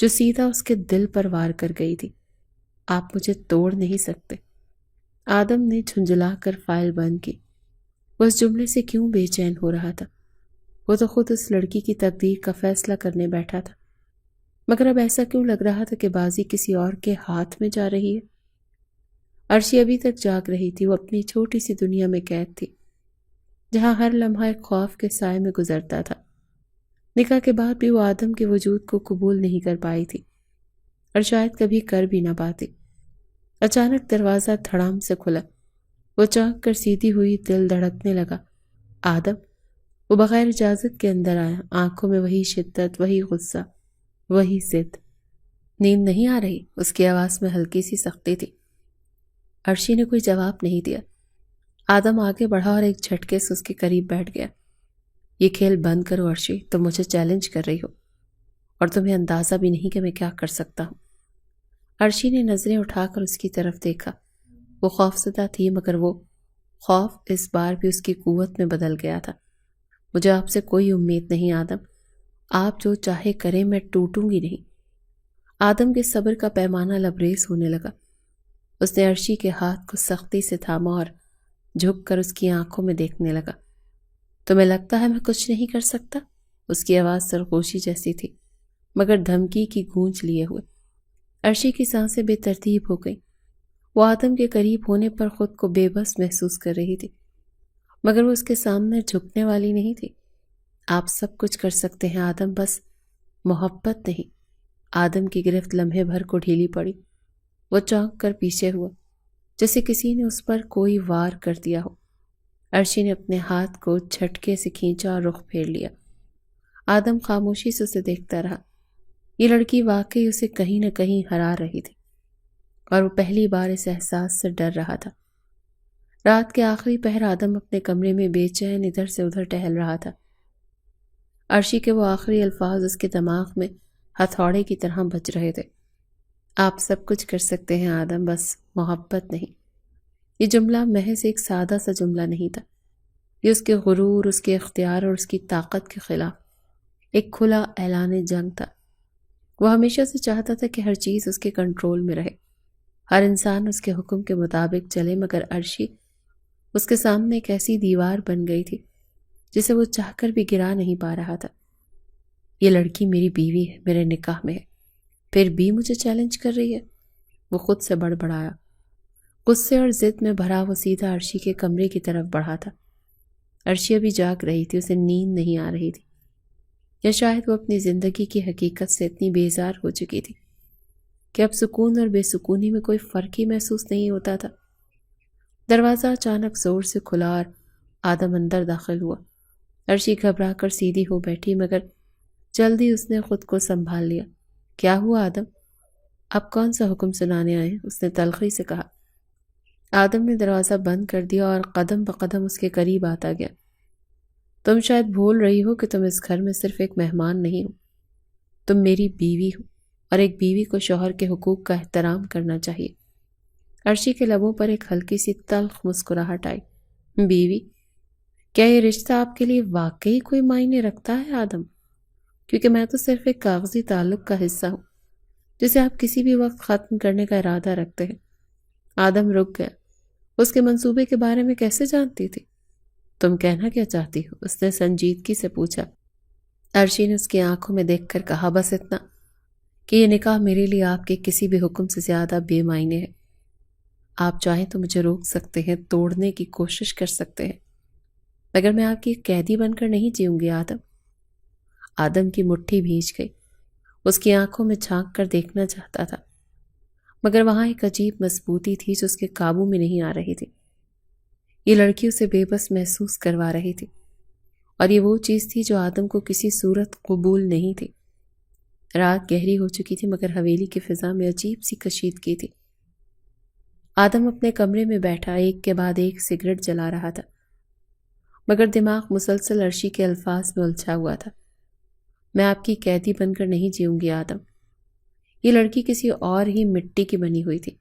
جو سیدھا اس کے دل پر وار کر گئی تھی۔ آپ مجھے توڑ نہیں سکتے۔ آدم نے جھنجھلا کر فائل بند کی۔ وہ اس جملے سے کیوں بے چین ہو رہا تھا؟ وہ تو خود اس لڑکی کی تقدیر کا فیصلہ کرنے بیٹھا تھا، مگر اب ایسا کیوں لگ رہا تھا کہ بازی کسی اور کے ہاتھ میں جا رہی ہے؟ عرشی ابھی تک جاگ رہی تھی۔ وہ اپنی چھوٹی سی دنیا میں قید تھی، جہاں ہر لمحہ ایک خوف کے سائے میں گزرتا تھا۔ نکاح کے بعد بھی وہ آدم کے وجود کو قبول نہیں کر پائی تھی، اور شاید کبھی کر بھی نہ پاتی۔ اچانک دروازہ دھڑام سے کھلا۔ وہ چونک کر سیدھی ہوئی، دل دھڑکنے لگا۔ آدم! وہ بغیر اجازت کے اندر آیا، آنکھوں میں وہی شدت، وہی غصہ، وہی ضد۔ نیند نہیں آ رہی؟ اس کی آواز میں ہلکی سی سختی تھی۔ عرشی نے کوئی جواب نہیں دیا۔ آدم آگے بڑھا اور ایک جھٹکے سے اس کے قریب بیٹھ گیا۔ یہ کھیل بند کرو عرشی، تم مجھے چیلنج کر رہی ہو، اور تمہیں اندازہ بھی نہیں کہ میں کیا کر سکتا ہوں۔ عرشی نے نظریں اٹھا کر اس کی طرف دیکھا۔ وہ خوفزدہ تھی، مگر وہ خوف اس بار بھی اس کی قوت میں بدل گیا تھا۔ مجھے آپ سے کوئی امید نہیں آدم، آپ جو چاہے کریں، میں ٹوٹوں گی نہیں۔ آدم کے صبر کا پیمانہ لبریز ہونے لگا۔ اس نے عرشی کے ہاتھ کو سختی سے تھاما اور جھک کر اس کی آنکھوں میں دیکھنے لگا۔ تمہیں لگتا ہے میں کچھ نہیں کر سکتا؟ اس کی آواز سرگوشی جیسی تھی، مگر دھمکی کی گونج لیے ہوئے۔ عرشی کی سانسیں بے ترتیب ہو گئیں۔ وہ آدم کے قریب ہونے پر خود کو بے بس محسوس کر رہی تھی، مگر وہ اس کے سامنے جھکنے والی نہیں تھی۔ آپ سب کچھ کر سکتے ہیں آدم، بس محبت نہیں۔ آدم کی گرفت لمحے بھر کو ڈھیلی پڑی۔ وہ چونک کر پیچھے ہوا، جیسے کسی نے اس پر کوئی وار کر دیا ہو۔ عرشی نے اپنے ہاتھ کو جھٹکے سے کھینچا اور رخ پھیر لیا۔ آدم خاموشی سے اسے دیکھتا رہا۔ یہ لڑکی واقعی اسے کہیں نہ کہیں ہرا رہی تھی، اور وہ پہلی بار اس احساس سے ڈر رہا تھا۔ رات کے آخری پہر آدم اپنے کمرے میں بے چین ادھر سے ادھر ٹہل رہا تھا۔ عرشی کے وہ آخری الفاظ اس کے دماغ میں ہتھوڑے کی طرح بج رہے تھے۔ آپ سب کچھ کر سکتے ہیں آدم، بس محبت نہیں۔ یہ جملہ محض ایک سادہ سا جملہ نہیں تھا۔ یہ اس کے غرور، اس کے اختیار اور اس کی طاقت کے خلاف ایک کھلا اعلان جنگ تھا۔ وہ ہمیشہ سے چاہتا تھا کہ ہر چیز اس کے کنٹرول میں رہے، ہر انسان اس کے حکم کے مطابق چلے، مگر عرشی اس کے سامنے ایک ایسی دیوار بن گئی تھی جسے وہ چاہ کر بھی گرا نہیں پا رہا تھا۔ یہ لڑکی میری بیوی ہے، میرے نکاح میں ہے، پھر بھی مجھے چیلنج کر رہی ہے۔ وہ خود سے بڑبڑایا۔ غصے اور ضد میں بھرا وہ سیدھا عرشی کے کمرے کی طرف بڑھا تھا۔ عرشی ابھی جاگ رہی تھی، اسے نیند نہیں آ رہی تھی، یا شاید وہ اپنی زندگی کی حقیقت سے اتنی بیزار ہو چکی تھی کہ اب سکون اور بے سکونی میں کوئی فرق ہی محسوس نہیں ہوتا تھا۔ دروازہ اچانک زور سے کھلا اور آدم اندر داخل ہوا۔ عرشی گھبرا کر سیدھی ہو بیٹھی، مگر جلدی اس نے خود کو سنبھال لیا۔ کیا ہوا آدم؟ اب کون سا حکم سنانے آئے؟ اس نے تلخی سے کہا۔ آدم نے دروازہ بند کر دیا اور قدم بقدم اس کے قریب آتا گیا۔ تم شاید بھول رہی ہو کہ تم اس گھر میں صرف ایک مہمان نہیں ہو، تم میری بیوی ہو، اور ایک بیوی کو شوہر کے حقوق کا احترام کرنا چاہیے۔ عرشی کے لبوں پر ایک ہلکی سی تلخ مسکراہٹ آئی۔ بیوی؟ کیا یہ رشتہ آپ کے لیے واقعی کوئی معنی رکھتا ہے آدم؟ کیونکہ میں تو صرف ایک کاغذی تعلق کا حصہ ہوں جسے آپ کسی بھی وقت ختم کرنے کا ارادہ رکھتے ہیں۔ آدم رک گیا۔ اس کے منصوبے کے بارے میں کیسے جانتی تھی؟ تم کہنا کیا چاہتی ہو؟ اس نے سنجیدگی سے پوچھا۔ عرشی نے اس کی آنکھوں میں دیکھ کر کہا، بس اتنا کہ یہ نکاح میرے لیے آپ کے کسی بھی حکم سے زیادہ بے معنی ہے۔ آپ چاہیں تو مجھے روک سکتے ہیں، توڑنے کی کوشش کر سکتے ہیں، مگر میں آپ کی قیدی بن کر نہیں جیوں گی آدم۔ آدم کی مٹھی بھیج گئی۔ اس کی آنکھوں میں جھانک کر دیکھنا چاہتا تھا، مگر وہاں ایک عجیب مضبوطی تھی جو اس کے قابو میں نہیں آ رہی تھی۔ یہ لڑکی اسے بے بس محسوس کروا رہی تھی، اور یہ وہ چیز تھی جو آدم کو کسی صورت قبول نہیں تھی۔ رات گہری ہو چکی تھی، مگر حویلی کی فضا میں عجیب سی کشیدگی تھی۔ آدم اپنے کمرے میں بیٹھا ایک کے بعد ایک سگریٹ جلا رہا تھا، مگر دماغ مسلسل عرشی کے الفاظ میں الجھا ہوا تھا۔ میں آپ کی قیدی بن کر نہیں جیوں گی آدم۔ یہ لڑکی کسی اور ہی مٹی کی بنی ہوئی تھی۔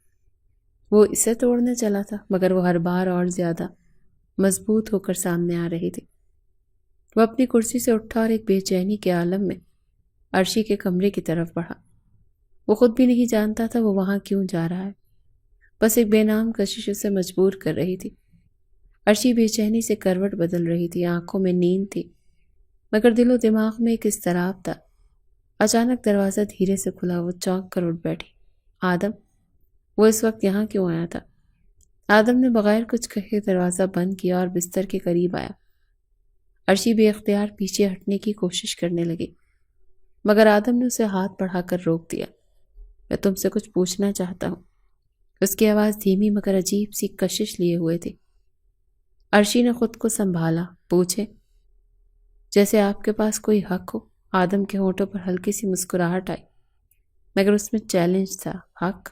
وہ اسے توڑنے چلا تھا، مگر وہ ہر بار اور زیادہ مضبوط ہو کر سامنے آ رہی تھی۔ وہ اپنی کرسی سے اٹھا اور ایک بے چینی کے عالم میں عرشی کے کمرے کی طرف بڑھا۔ وہ خود بھی نہیں جانتا تھا وہ وہاں کیوں جا رہا ہے، بس ایک بے نام کشش اسے مجبور کر رہی تھی۔ عرشی بے چینی سے کروٹ بدل رہی تھی، آنکھوں میں نیند تھی مگر دل و دماغ میں ایک اضطراب تھا۔ اچانک دروازہ دھیرے سے کھلا، وہ چونک کر اٹھ بیٹھی۔ آدم، وہ اس وقت یہاں کیوں آیا تھا؟ آدم نے بغیر کچھ کہے دروازہ بند کیا اور بستر کے قریب آیا۔ عرشی بے اختیار پیچھے ہٹنے کی کوشش کرنے لگی مگر آدم نے اسے ہاتھ بڑھا کر روک دیا۔ میں تم سے کچھ پوچھنا چاہتا ہوں۔ اس کی آواز دھیمی مگر عجیب سی کشش لیے ہوئے تھی۔ عرشی نے خود کو سنبھالا۔ پوچھے؟ جیسے آپ کے پاس کوئی حق ہو۔ آدم کے ہونٹوں پر ہلکی سی مسکراہٹ آئی مگر اس میں چیلنج تھا۔ حق؟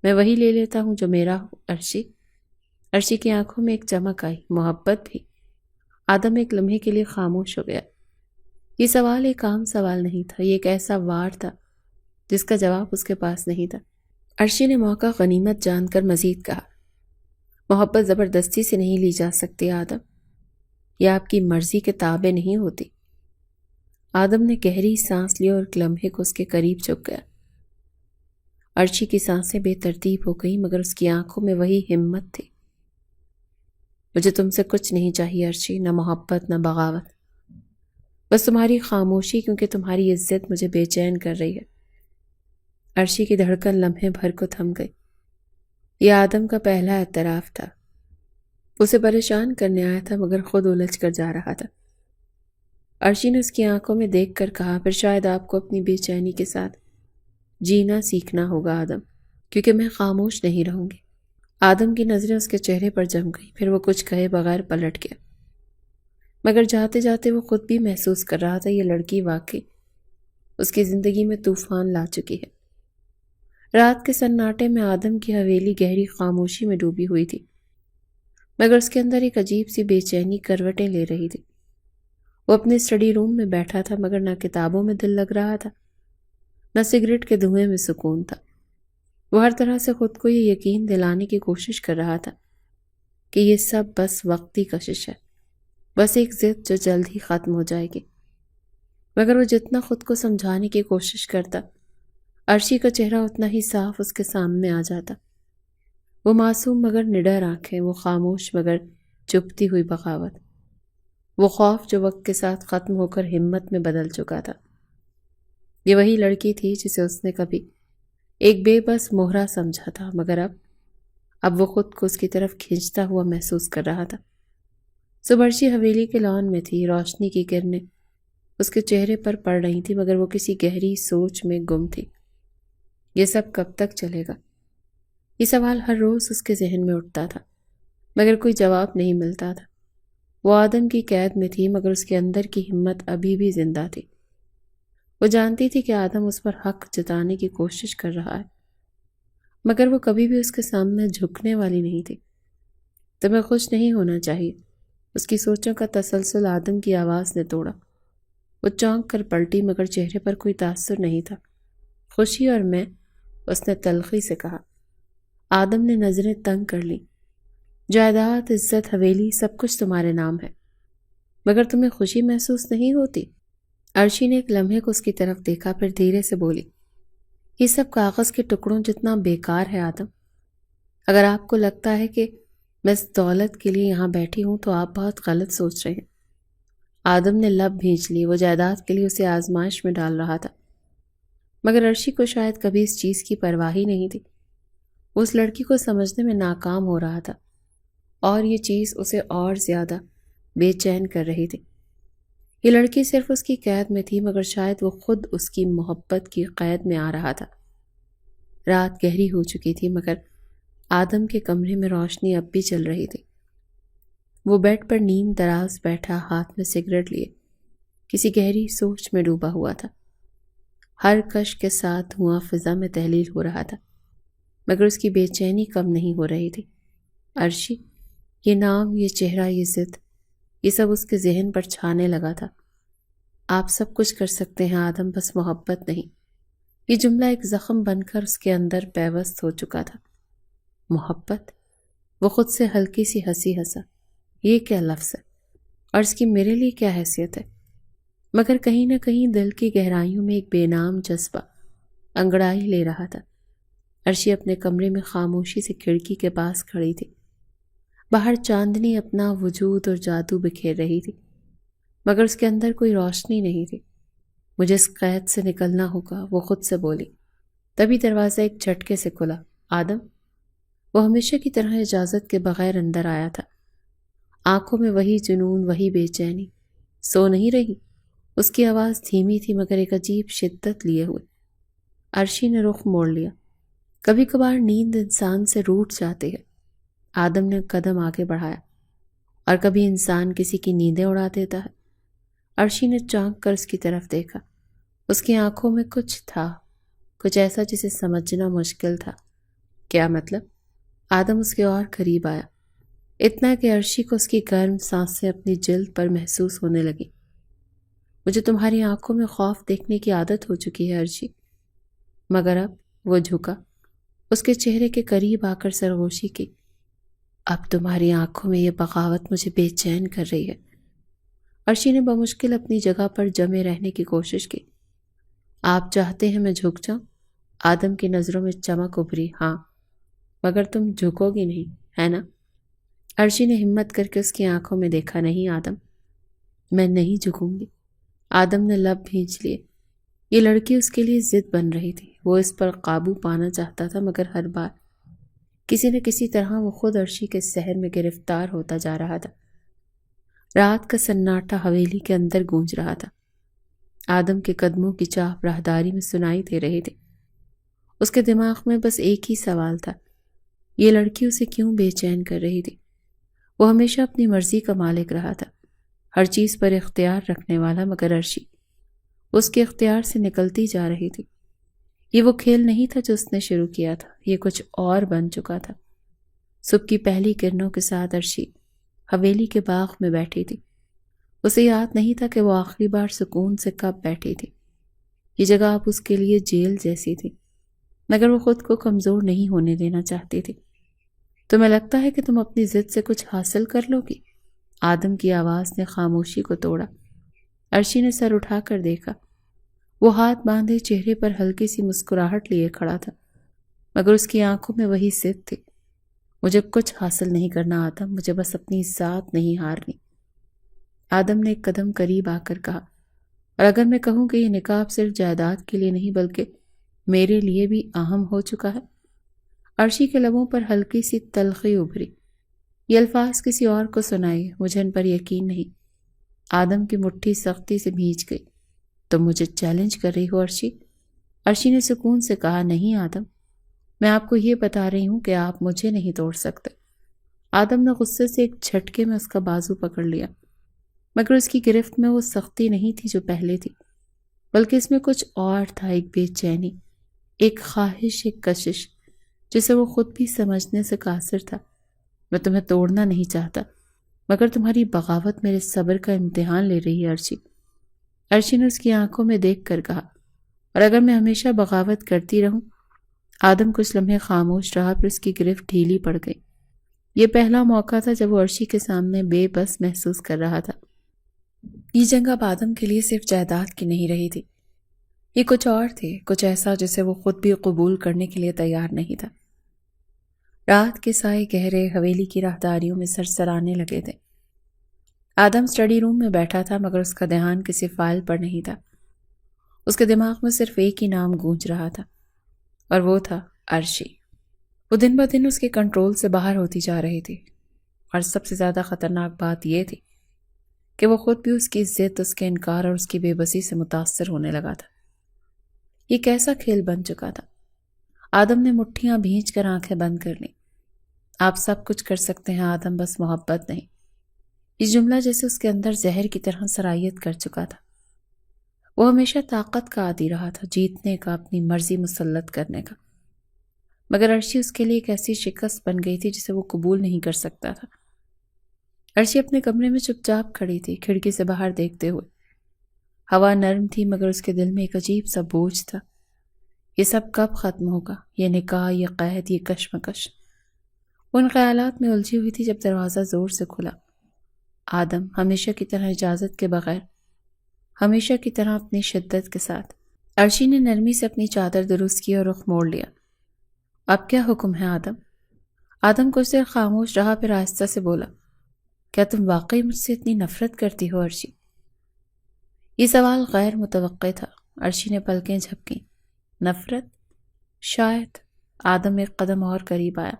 میں وہی لے لیتا ہوں جو میرا ہو عرشی۔ عرشی کی آنکھوں میں ایک چمک آئی، محبت بھی۔ آدم ایک لمحے کے لیے خاموش ہو گیا۔ یہ سوال ایک عام سوال نہیں تھا، یہ ایک ایسا وار تھا جس کا جواب اس کے پاس نہیں تھا۔ عرشی نے موقع غنیمت جان کر مزید کہا، محبت زبردستی سے نہیں لی جا سکتی آدم، یہ آپ کی مرضی کے تابع نہیں ہوتی۔ آدم نے گہری سانس لی اور ایک لمحے کو اس کے قریب جھک گیا۔ عرشی کی سانسیں بے ترتیب ہو گئی مگر اس کی آنکھوں میں وہی ہمت تھی۔ مجھے تم سے کچھ نہیں چاہیے عرشی، نہ محبت نہ بغاوت، بس تمہاری خاموشی، کیونکہ تمہاری عزت مجھے بے چین کر رہی ہے۔ عرشی کی دھڑکن لمحے بھر کو تھم گئی۔ یہ آدم کا پہلا اعتراف تھا، اسے پریشان کرنے آیا تھا مگر خود الجھ کر جا رہا تھا۔ عرشی نے اس کی آنکھوں میں دیکھ کر کہا، پھر شاید آپ کو اپنی بے چینی کے ساتھ جینا سیکھنا ہوگا آدم، کیونکہ میں خاموش نہیں رہوں گی۔ آدم کی نظریں اس کے چہرے پر جم گئی، پھر وہ کچھ کہے بغیر پلٹ گیا مگر جاتے جاتے وہ خود بھی محسوس کر رہا تھا یہ لڑکی واقعی اس کی زندگی میں طوفان لا چکی ہے۔ رات کے سناٹے میں آدم کی حویلی گہری خاموشی میں ڈوبی ہوئی تھی مگر اس کے اندر ایک عجیب سی بے چینی کروٹیں لے رہی تھی۔ وہ اپنے اسٹڈی روم میں بیٹھا تھا مگر نہ کتابوں میں دل لگ رہا تھا نہ سگریٹ کے دھوئیں میں سکون تھا۔ وہ ہر طرح سے خود کو یہ یقین دلانے کی کوشش کر رہا تھا کہ یہ سب بس وقتی کشش ہے، بس ایک ضد جو جلد ہی ختم ہو جائے گی۔ مگر وہ جتنا خود کو سمجھانے کی کوشش کرتا، عرشی کا چہرہ اتنا ہی صاف اس کے سامنے آ جاتا۔ وہ معصوم مگر نڈر آنکھیں، وہ خاموش مگر چپتی ہوئی بغاوت، وہ خوف جو وقت کے ساتھ ختم ہو کر ہمت میں بدل چکا تھا۔ یہ وہی لڑکی تھی جسے اس نے کبھی ایک بے بس مہرا سمجھا تھا مگر اب وہ خود کو اس کی طرف کھینچتا ہوا محسوس کر رہا تھا۔ صبح عرشی حویلی کے لان میں تھی، روشنی کی کرنیں اس کے چہرے پر پڑ رہی تھی مگر وہ کسی گہری سوچ میں گم تھی۔ یہ سب کب تک چلے گا؟ یہ سوال ہر روز اس کے ذہن میں اٹھتا تھا مگر کوئی جواب نہیں ملتا تھا۔ وہ آدم کی قید میں تھی مگر اس کے اندر کی ہمت ابھی بھی زندہ تھی۔ وہ جانتی تھی کہ آدم اس پر حق جتانے کی کوشش کر رہا ہے مگر وہ کبھی بھی اس کے سامنے جھکنے والی نہیں تھی۔ تمہیں خوش نہیں ہونا چاہیے، اس کی سوچوں کا تسلسل آدم کی آواز نے توڑا۔ وہ چونک کر پلٹی مگر چہرے پر کوئی تاثر نہیں تھا۔ خوشی اور میں، اس نے تلخی سے کہا۔ آدم نے نظریں تنگ کر لیں۔ جائیداد، عزت، حویلی، سب کچھ تمہارے نام ہے مگر تمہیں خوشی محسوس نہیں ہوتی؟ عرشی نے ایک لمحے کو اس کی طرف دیکھا، پھر دھیرے سے بولی، یہ سب کاغذ کے ٹکڑوں جتنا بیکار ہے آدم۔ اگر آپ کو لگتا ہے کہ میں اس دولت کے لیے یہاں بیٹھی ہوں تو آپ بہت غلط سوچ رہے ہیں۔ آدم نے لب بھینچ لی، وہ جائیداد کے لیے اسے آزمائش میں ڈال رہا تھا مگر عرشی کو شاید کبھی اس چیز کی پرواہ ہی نہیں تھی۔ وہ اس لڑکی کو سمجھنے میں ناکام ہو رہا تھا اور یہ چیز اسے اور زیادہ بے چین کر رہی تھی۔ یہ لڑکی صرف اس کی قید میں تھی مگر شاید وہ خود اس کی محبت کی قید میں آ رہا تھا۔ رات گہری ہو چکی تھی مگر آدم کے کمرے میں روشنی اب بھی چل رہی تھی۔ وہ بیڈ پر نیم دراز بیٹھا، ہاتھ میں سگریٹ لیے کسی گہری سوچ میں ڈوبا ہوا تھا۔ ہر کش کے ساتھ دھواں فضا میں تحلیل ہو رہا تھا مگر اس کی بے چینی کم نہیں ہو رہی تھی۔ عرشی، یہ نام، یہ چہرہ، یہ ضد، یہ سب اس کے ذہن پر چھانے لگا تھا۔ آپ سب کچھ کر سکتے ہیں آدم، بس محبت نہیں۔ یہ جملہ ایک زخم بن کر اس کے اندر پیوست ہو چکا تھا۔ محبت؟ وہ خود سے ہلکی سی ہنسی ہنسا۔ یہ کیا لفظ ہے اور اس کی میرے لیے کیا حیثیت ہے؟ مگر کہیں نہ کہیں دل کی گہرائیوں میں ایک بے نام جذبہ انگڑائی لے رہا تھا۔ عرشی اپنے کمرے میں خاموشی سے کھڑکی کے پاس کھڑی تھی۔ باہر چاندنی اپنا وجود اور جادو بکھیر رہی تھی، مگر اس کے اندر کوئی روشنی نہیں تھی۔ مجھے اس قید سے نکلنا ہوگا، وہ خود سے بولی۔ تبھی دروازہ ایک جھٹکے سے کھلا۔ آدم، وہ ہمیشہ کی طرح اجازت کے بغیر اندر آیا تھا، آنکھوں میں وہی جنون، وہی بے چینی۔ سو نہیں رہی؟ اس کی آواز دھیمی تھی مگر ایک عجیب شدت لیے ہوئے۔ عرشی نے رخ موڑ لیا۔ کبھی کبھار نیند انسان سے روٹ جاتی ہے۔ آدم نے قدم آگے بڑھایا۔ اور کبھی انسان کسی کی نیندیں اڑا دیتا ہے۔ عرشی نے چونک کر اس کی طرف دیکھا۔ اس کی آنکھوں میں کچھ تھا، کچھ ایسا جسے سمجھنا مشکل تھا۔ کیا مطلب؟ آدم اس کے اور قریب آیا، اتنا کہ عرشی کو اس کی گرم سانسیں اپنی جلد پر محسوس ہونے لگی۔ مجھے تمہاری آنکھوں میں خوف دیکھنے کی عادت ہو چکی ہے عرشی۔ مگر اب وہ جھکا، اس کے چہرے کے قریب آ کر سرگوشی کی۔ اب تمہاری آنکھوں میں یہ بغاوت مجھے بے چین کر رہی ہے۔ عرشی نے بمشکل اپنی جگہ پر جمے رہنے کی کوشش کی۔ آپ چاہتے ہیں میں جھک جاؤں؟ آدم کی نظروں میں چمک ابھری۔ ہاں، مگر تم جھکو گی نہیں، ہے نا؟ عرشی نے ہمت کر کے اس کی آنکھوں میں دیکھا۔ نہیں آدم، میں نہیں جھکوں گی۔ آدم نے لب بھینچ لیے۔ یہ لڑکی اس کے لیے ضد بن رہی تھی۔ وہ اس پر قابو پانا چاہتا تھا، مگر ہر بار کسی نہ کسی طرح وہ خود عرشی کے سحر میں گرفتار ہوتا جا رہا تھا۔ رات کا سناٹا حویلی کے اندر گونج رہا تھا۔ آدم کے قدموں کی چاپ راہداری میں سنائی دے رہی تھی۔ اس کے دماغ میں بس ایک ہی سوال تھا، یہ لڑکی اسے کیوں بے چین کر رہی تھی؟ وہ ہمیشہ اپنی مرضی کا مالک رہا تھا، ہر چیز پر اختیار رکھنے والا، مگر عرشی اس کے اختیار سے نکلتی جا رہی تھی۔ یہ وہ کھیل نہیں تھا جو اس نے شروع کیا تھا، یہ کچھ اور بن چکا تھا۔ صبح کی پہلی کرنوں کے ساتھ عرشی حویلی کے باغ میں بیٹھی تھی۔ اسے یاد نہیں تھا کہ وہ آخری بار سکون سے کب بیٹھی تھی۔ یہ جگہ اب اس کے لیے جیل جیسی تھی، مگر وہ خود کو کمزور نہیں ہونے دینا چاہتی تھی۔ تمہیں لگتا ہے کہ تم اپنی ضد سے کچھ حاصل کر لو گی؟ آدم کی آواز نے خاموشی کو توڑا۔ عرشی نے سر اٹھا کر دیکھا۔ وہ ہاتھ باندھے چہرے پر ہلکی سی مسکراہٹ لیے کھڑا تھا، مگر اس کی آنکھوں میں وہی ضد تھی۔ مجھے کچھ حاصل نہیں کرنا آدم، مجھے بس اپنی ذات نہیں ہارنی۔ آدم نے ایک قدم قریب آ کر کہا، اور اگر میں کہوں کہ یہ نکاح صرف جائیداد کے لیے نہیں بلکہ میرے لیے بھی اہم ہو چکا ہے؟ عرشی کے لبوں پر ہلکی سی تلخی ابھری۔ یہ الفاظ کسی اور کو سنائے، مجھے ان پر یقین نہیں۔ آدم کی مٹھی سختی سے بھینچ گئی۔ تم مجھے چیلنج کر رہی ہو عرشی؟ عرشی نے سکون سے کہا، نہیں آدم، میں آپ کو یہ بتا رہی ہوں کہ آپ مجھے نہیں توڑ سکتے۔ آدم نے غصے سے ایک جھٹکے میں اس کا بازو پکڑ لیا، مگر اس کی گرفت میں وہ سختی نہیں تھی جو پہلے تھی، بلکہ اس میں کچھ اور تھا، ایک بے چینی، ایک خواہش، ایک کشش جسے وہ خود بھی سمجھنے سے قاصر تھا۔ میں تمہیں توڑنا نہیں چاہتا، مگر تمہاری بغاوت میرے صبر کا امتحان لے رہی ہے عرشی۔ عرشی نے اس کی آنکھوں میں دیکھ کر کہا، اور اگر میں ہمیشہ بغاوت کرتی رہوں؟ آدم کچھ لمحے خاموش رہا، پھر اس کی گرفت ڈھیلی پڑ گئی۔ یہ پہلا موقع تھا جب وہ عرشی کے سامنے بے بس محسوس کر رہا تھا۔ یہ جنگ اب آدم کے لیے صرف جائیداد کی نہیں رہی تھی، یہ کچھ اور تھی، کچھ ایسا جسے وہ خود بھی قبول کرنے کے لیے تیار نہیں تھا۔ رات کے سائے گہرے حویلی کی راہداریوں میں سرسرانے لگے تھے۔ آدم اسٹڈی روم میں بیٹھا تھا، مگر اس کا دھیان کسی فائل پر نہیں تھا۔ اس کے دماغ میں صرف ایک ہی نام گونج رہا تھا، اور وہ تھا عرشی۔ وہ دن بہ دن اس کے کنٹرول سے باہر ہوتی جا رہی تھی، اور سب سے زیادہ خطرناک بات یہ تھی کہ وہ خود بھی اس کی ضد، اس کے انکار اور اس کی بے بسی سے متاثر ہونے لگا تھا۔ یہ کیسا کھیل بن چکا تھا؟ آدم نے مٹھیاں بھینچ کر آنکھیں بند کر لیں۔ آپ سب کچھ کر سکتے ہیں آدم، بس محبت نہیں۔ یہ جملہ جیسے اس کے اندر زہر کی طرح سرایت کر چکا تھا۔ وہ ہمیشہ طاقت کا عادی رہا تھا، جیتنے کا، اپنی مرضی مسلط کرنے کا، مگر عرشی اس کے لیے ایک ایسی شکست بن گئی تھی جسے وہ قبول نہیں کر سکتا تھا۔ عرشی اپنے کمرے میں چپ چاپ کھڑی تھی، کھڑکی سے باہر دیکھتے ہوئے۔ ہوا نرم تھی، مگر اس کے دل میں ایک عجیب سا بوجھ تھا۔ یہ سب کب ختم ہوگا؟ یہ نکاح، یہ قید، یہ کشمکش۔ ان خیالات میں الجھی ہوئی تھی جب دروازہ زور سے کھلا۔ آدم ہمیشہ کی طرح اجازت کے بغیر، ہمیشہ کی طرح اپنی شدت کے ساتھ عرشی نے نرمی سے اپنی چادر درست کی اور رخ موڑ لیا۔ اب کیا حکم ہے آدم؟ آدم کچھ دیر خاموش رہا، پھر آہستہ سے بولا، کیا تم واقعی مجھ سے اتنی نفرت کرتی ہو عرشی؟ یہ سوال غیر متوقع تھا۔ عرشی نے پلکیں جھپکیں۔ نفرت؟ شاید۔ آدم ایک قدم اور قریب آیا۔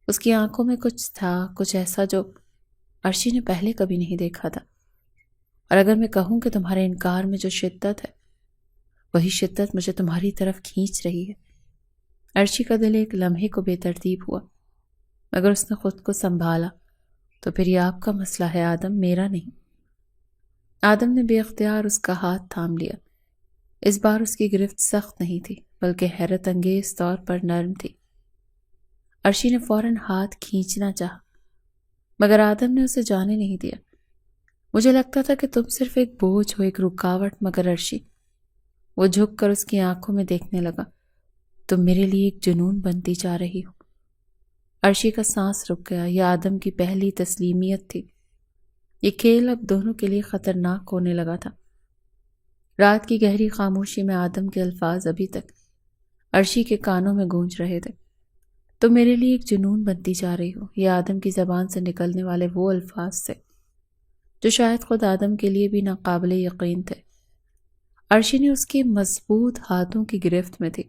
اس کی آنکھوں میں کچھ تھا، کچھ ایسا جو عرشی نے پہلے کبھی نہیں دیکھا تھا۔ اور اگر میں کہوں کہ تمہارے انکار میں جو شدت ہے، وہی شدت مجھے تمہاری طرف کھینچ رہی ہے۔ عرشی کا دل ایک لمحے کو بے ترتیب ہوا، مگر اس نے خود کو سنبھالا۔ تو پھر یہ آپ کا مسئلہ ہے آدم، میرا نہیں۔ آدم نے بے اختیار اس کا ہاتھ تھام لیا۔ اس بار اس کی گرفت سخت نہیں تھی، بلکہ حیرت انگیز طور پر نرم تھی۔ عرشی نے فوراً ہاتھ کھینچنا چاہا، مگر آدم نے اسے جانے نہیں دیا۔ مجھے لگتا تھا کہ تم صرف ایک بوجھ ہو، ایک رکاوٹ، مگر عرشی، وہ جھک کر اس کی آنکھوں میں دیکھنے لگا، تم میرے لیے ایک جنون بنتی جا رہی ہو۔ عرشی کا سانس رک گیا۔ یہ آدم کی پہلی تسلیمیت تھی۔ یہ کھیل اب دونوں کے لیے خطرناک ہونے لگا تھا۔ رات کی گہری خاموشی میں آدم کے الفاظ ابھی تک عرشی کے کانوں میں گونج رہے تھے۔ تم میرے لیے ایک جنون بنتی جا رہی ہو، یہ آدم کی زبان سے نکلنے والے وہ الفاظ تھے جو شاید خود آدم کے لیے بھی ناقابل یقین تھے۔ عرشی نے اس کے مضبوط ہاتھوں کی گرفت میں تھی،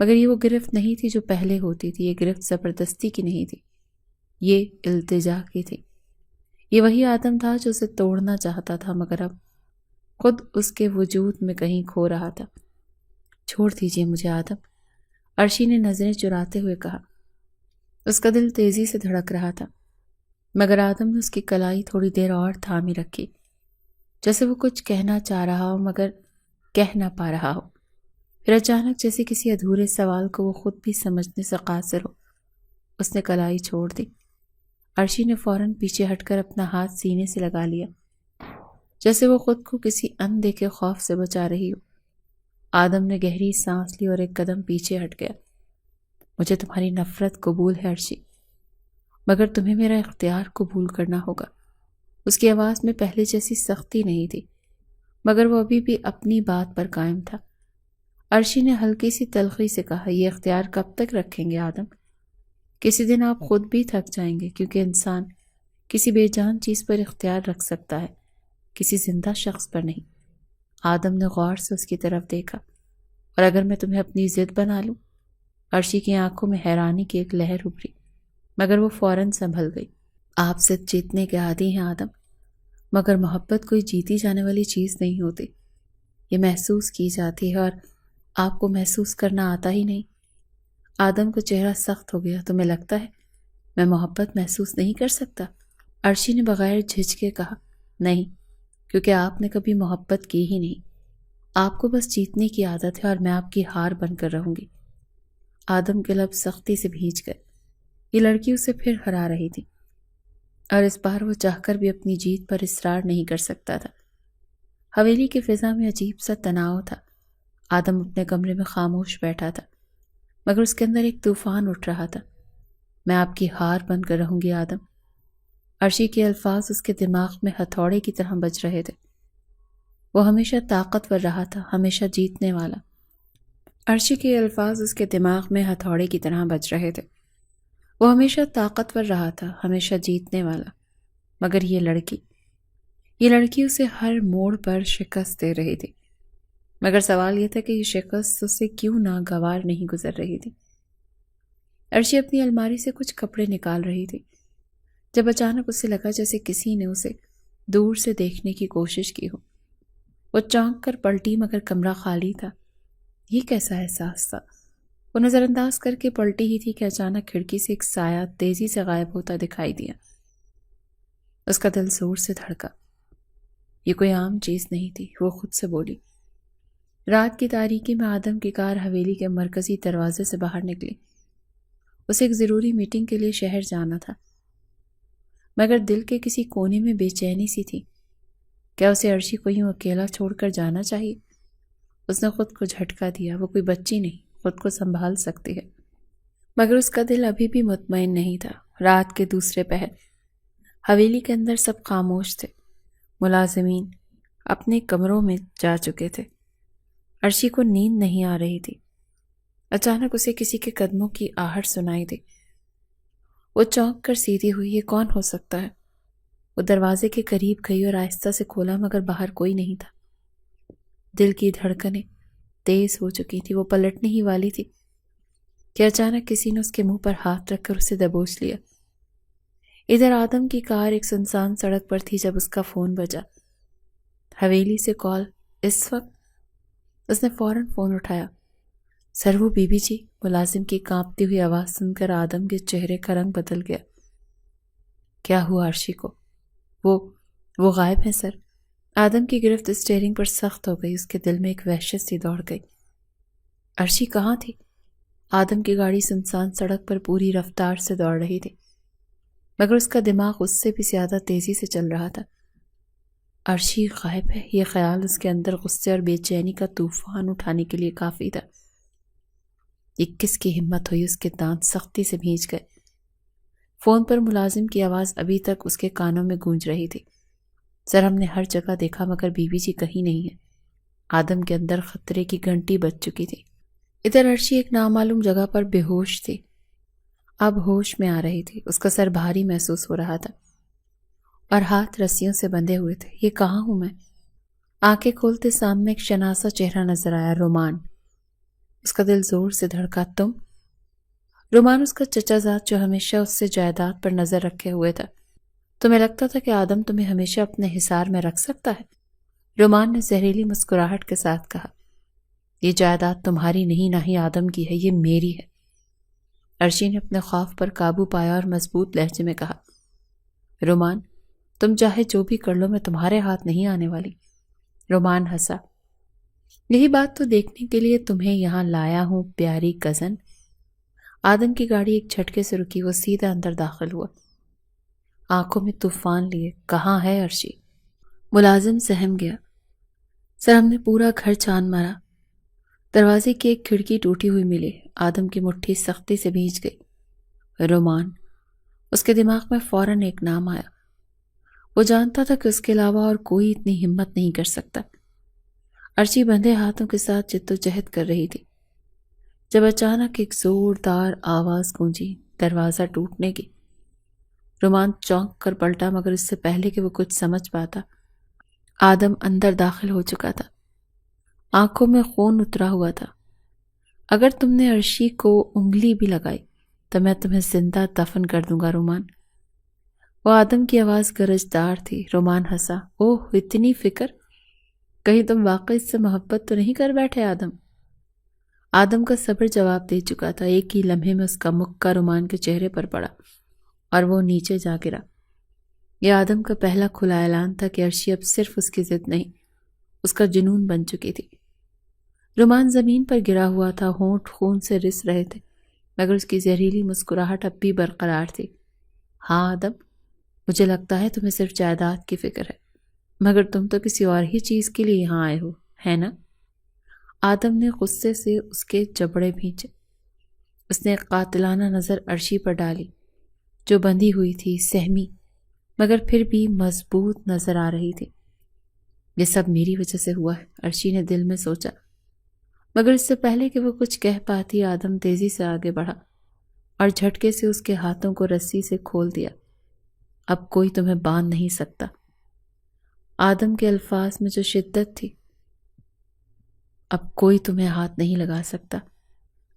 مگر یہ وہ گرفت نہیں تھی جو پہلے ہوتی تھی۔ یہ گرفت زبردستی کی نہیں تھی، یہ التجا کی تھی۔ یہ وہی آدم تھا جو اسے توڑنا چاہتا تھا، مگر اب خود اس کے وجود میں کہیں کھو رہا تھا۔ چھوڑ دیجئے مجھے آدم، عرشی نے نظریں چراتے ہوئے کہا۔ اس کا دل تیزی سے دھڑک رہا تھا، مگر آدم نے اس کی کلائی تھوڑی دیر اور تھامی رکھی، جیسے وہ کچھ کہنا چاہ رہا ہو مگر کہہ نہ پا رہا ہو۔ پھر اچانک جیسے کسی ادھورے سوال کو وہ خود بھی سمجھنے سے قاصر ہو، اس نے کلائی چھوڑ دی۔ عرشی نے فوراً پیچھے ہٹ کر اپنا ہاتھ سینے سے لگا لیا، جیسے وہ خود کو کسی اندیکھے خوف سے بچا رہی ہو۔ آدم نے گہری سانس لی اور ایک قدم پیچھے ہٹ گیا۔ مجھے تمہاری نفرت قبول ہے عرشی، مگر تمہیں میرا اختیار قبول کرنا ہوگا۔ اس کی آواز میں پہلے جیسی سختی نہیں تھی، مگر وہ ابھی بھی اپنی بات پر قائم تھا۔ عرشی نے ہلکی سی تلخی سے کہا، یہ اختیار کب تک رکھیں گے آدم؟ کسی دن آپ خود بھی تھک جائیں گے، کیونکہ انسان کسی بے جان چیز پر اختیار رکھ سکتا ہے، کسی زندہ شخص پر نہیں۔ آدم نے غور سے اس کی طرف دیکھا۔ اور اگر میں تمہیں اپنی ضد بنا لوں؟ عرشی کی آنکھوں میں حیرانی کی ایک لہر ابھری، مگر وہ فوراً سنبھل گئی۔ آپ ضد جیتنے کے عادی ہیں آدم، مگر محبت کوئی جیتی جانے والی چیز نہیں ہوتی، یہ محسوس کی جاتی ہے، اور آپ کو محسوس کرنا آتا ہی نہیں۔ آدم کا چہرہ سخت ہو گیا۔ تمہیں لگتا ہے میں محبت محسوس نہیں کر سکتا؟ عرشی نے بغیر جھجکے کہا، نہیں، کیونکہ آپ نے کبھی محبت کی ہی نہیں۔ آپ کو بس جیتنے کی عادت ہے، اور میں آپ کی ہار بن کر رہوں گی۔ آدم کے لب سختی سے بھیج گئے۔ یہ لڑکی اسے پھر ہرا رہی تھی، اور اس بار وہ چاہ کر بھی اپنی جیت پر اصرار نہیں کر سکتا تھا۔ حویلی کی فضا میں عجیب سا تناؤ تھا۔ آدم اپنے کمرے میں خاموش بیٹھا تھا، مگر اس کے اندر ایک طوفان اٹھ رہا تھا۔ میں آپ کی ہار بن کر رہوں گی آدم۔ عرشی کے الفاظ اس کے دماغ میں ہتھوڑے کی طرح بج رہے تھے۔ وہ ہمیشہ طاقتور رہا تھا، ہمیشہ جیتنے والا۔ عرشی کے الفاظ اس کے دماغ میں ہتھوڑے کی طرح بج رہے تھے۔ وہ ہمیشہ طاقتور رہا تھا، ہمیشہ جیتنے والا، مگر یہ لڑکی اسے ہر موڑ پر شکست دے رہی تھی۔ مگر سوال یہ تھا کہ یہ شکست اسے کیوں ناگوار نہیں گزر رہی تھی۔ عرشی اپنی الماری سے کچھ کپڑے نکال رہی تھی، جب اچانک اسے لگا جیسے کسی نے اسے دور سے دیکھنے کی کوشش کی ہو۔ وہ چونک کر پلٹی، مگر کمرہ خالی تھا۔ یہ کیسا احساس تھا؟ وہ نظر انداز کر کے پلٹی ہی تھی کہ اچانک کھڑکی سے ایک سایہ تیزی سے غائب ہوتا دکھائی دیا۔ اس کا دل زور سے دھڑکا۔ یہ کوئی عام چیز نہیں تھی۔ وہ خود سے بولی۔ رات کی تاریکی میں آدم کی کار حویلی کے مرکزی دروازے سے باہر نکلی۔ اسے ایک ضروری میٹنگ کے لیے شہر جانا تھا، مگر دل کے کسی کونے میں بے چینی سی تھی۔ کیا اسے عرشی کو یوں اکیلا چھوڑ کر جانا چاہیے؟ اس نے خود کو جھٹکا دیا۔ وہ کوئی بچی نہیں، خود کو سنبھال سکتی ہے۔ مگر اس کا دل ابھی بھی مطمئن نہیں تھا۔ رات کے دوسرے پہر حویلی کے اندر سب خاموش تھے۔ ملازمین اپنے کمروں میں جا چکے تھے۔ عرشی کو نیند نہیں آ رہی تھی۔ اچانک اسے کسی کے قدموں کی آہٹ سنائی دی۔ وہ چونک کر سیدھی ہوئی، یہ کون ہو سکتا ہے؟ وہ دروازے کے قریب گئی اور آہستہ سے کھولا، مگر باہر کوئی نہیں تھا۔ دل کی دھڑکنیں تیز ہو چکی تھی، وہ پلٹنے ہی والی تھی کہ اچانک کسی نے اس کے منہ پر ہاتھ رکھ کر اسے دبوچ لیا۔ ادھر آدم کی کار ایک سنسان سڑک پر تھی جب اس کا فون بجا۔ حویلی سے کال اس وقت؟ اس نے فوراً فون اٹھایا۔ سر وہ بی بی جی، ملازم کی کانپتی ہوئی آواز سن کر آدم کے چہرے کا رنگ بدل گیا۔ کیا ہوا عرشی کو؟ وہ غائب ہیں سر۔ آدم کی گرفت اسٹیئرنگ پر سخت ہو گئی، اس کے دل میں ایک وحشت سی دوڑ گئی۔ عرشی کہاں تھی؟ آدم کی گاڑی سنسان سڑک پر پوری رفتار سے دوڑ رہی تھی، مگر اس کا دماغ اس سے بھی زیادہ تیزی سے چل رہا تھا۔ عرشی غائب ہے، یہ خیال اس کے اندر غصے اور بے چینی کا طوفان اٹھانے کے لیے کافی تھا۔ یہ کس کی ہمت ہوئی؟ اس کے دانت سختی سے بھینچ گئے۔ فون پر ملازم کی آواز ابھی تک اس کے کانوں میں گونج رہی تھی۔ سر ہم نے ہر جگہ دیکھا مگر بی بی جی کہیں نہیں ہے۔ آدم کے اندر خطرے کی گھنٹی بج چکی تھی۔ ادھر عرشی ایک نامعلوم جگہ پر بے ہوش تھی، اب ہوش میں آ رہی تھی۔ اس کا سر بھاری محسوس ہو رہا تھا اور ہاتھ رسیوں سے بندھے ہوئے تھے۔ یہ کہاں ہوں میں؟ آنکھیں کھولتے سامنے ایک شناسا چہرہ نظر آیا، رومان۔ اس کا دل زور سے دھڑکا۔ تم؟ رومان اس کا چچا زاد جو ہمیشہ اس سے جائیداد پر نظر رکھے ہوئے تھا۔ تمہیں لگتا تھا کہ آدم تمہیں ہمیشہ اپنے حصار میں رکھ سکتا ہے؟ رومان نے زہریلی مسکراہٹ کے ساتھ کہا۔ یہ جائیداد تمہاری نہیں، نہ ہی آدم کی ہے، یہ میری ہے۔ عرشی نے اپنے خوف پر قابو پایا اور مضبوط لہجے میں کہا، رومان تم چاہے جو بھی کر لو، میں تمہارے ہاتھ نہیں آنے والی۔ رومان ہنسا۔ یہی بات تو دیکھنے کے لیے تمہیں یہاں لایا ہوں پیاری کزن۔ آدم کی گاڑی ایک جھٹکے سے رکی، وہ سیدھا اندر داخل ہوا، آنکھوں میں طوفان لیے۔ کہاں ہے عرشی؟ ملازم سہم گیا۔ سر ہم نے پورا گھر چھان مارا، دروازے کی ایک کھڑکی ٹوٹی ہوئی ملی۔ آدم کی مٹھی سختی سے بھینچ گئی۔ رومان۔ اس کے دماغ میں فوراً ایک نام آیا۔ وہ جانتا تھا کہ اس کے علاوہ اور کوئی اتنی ہمت نہیں کر سکتا۔ عرشی بندھے ہاتھوں کے ساتھ جدوجہد کر رہی تھی جب اچانک ایک زوردار آواز گونجی، دروازہ ٹوٹنے کی۔ رومان چونک کر پلٹا، مگر اس سے پہلے کہ وہ کچھ سمجھ پاتا آدم اندر داخل ہو چکا تھا، آنکھوں میں خون اترا ہوا تھا۔ اگر تم نے عرشی کو انگلی بھی لگائی تو میں تمہیں زندہ دفن کر دوں گا رومان۔ وہ آدم کی آواز گرجدار تھی۔ رومان ہنسا۔ اوہ اتنی فکر، کہیں تم واقعی اس سے محبت تو نہیں کر بیٹھے آدم؟ آدم کا صبر جواب دے چکا تھا۔ ایک ہی لمحے میں اس کا مکہ رومان کے چہرے پر پڑا اور وہ نیچے جا گرا۔ یہ آدم کا پہلا کھلا اعلان تھا کہ عرشی اب صرف اس کی ضد نہیں، اس کا جنون بن چکی تھی۔ رومان زمین پر گرا ہوا تھا، ہونٹ خون سے رس رہے تھے، مگر اس کی زہریلی مسکراہٹ اب بھی برقرار تھی۔ ہاں آدم، مجھے لگتا ہے تمہیں صرف جائیداد کی فکر ہے، مگر تم تو کسی اور ہی چیز کے لیے یہاں آئے ہو، ہے نا؟ آدم نے غصے سے اس کے جبڑے بھینچے۔ اس نے ایک قاتلانہ نظر عرشی پر ڈالی جو بندھی ہوئی تھی، سہمی مگر پھر بھی مضبوط نظر آ رہی تھی۔ یہ سب میری وجہ سے ہوا ہے، عرشی نے دل میں سوچا، مگر اس سے پہلے کہ وہ کچھ کہہ پاتی آدم تیزی سے آگے بڑھا اور جھٹکے سے اس کے ہاتھوں کو رسی سے کھول دیا۔ اب کوئی تمہیں باندھ نہیں سکتا۔ آدم کے الفاظ میں جو شدت تھی، اب کوئی تمہیں ہاتھ نہیں لگا سکتا۔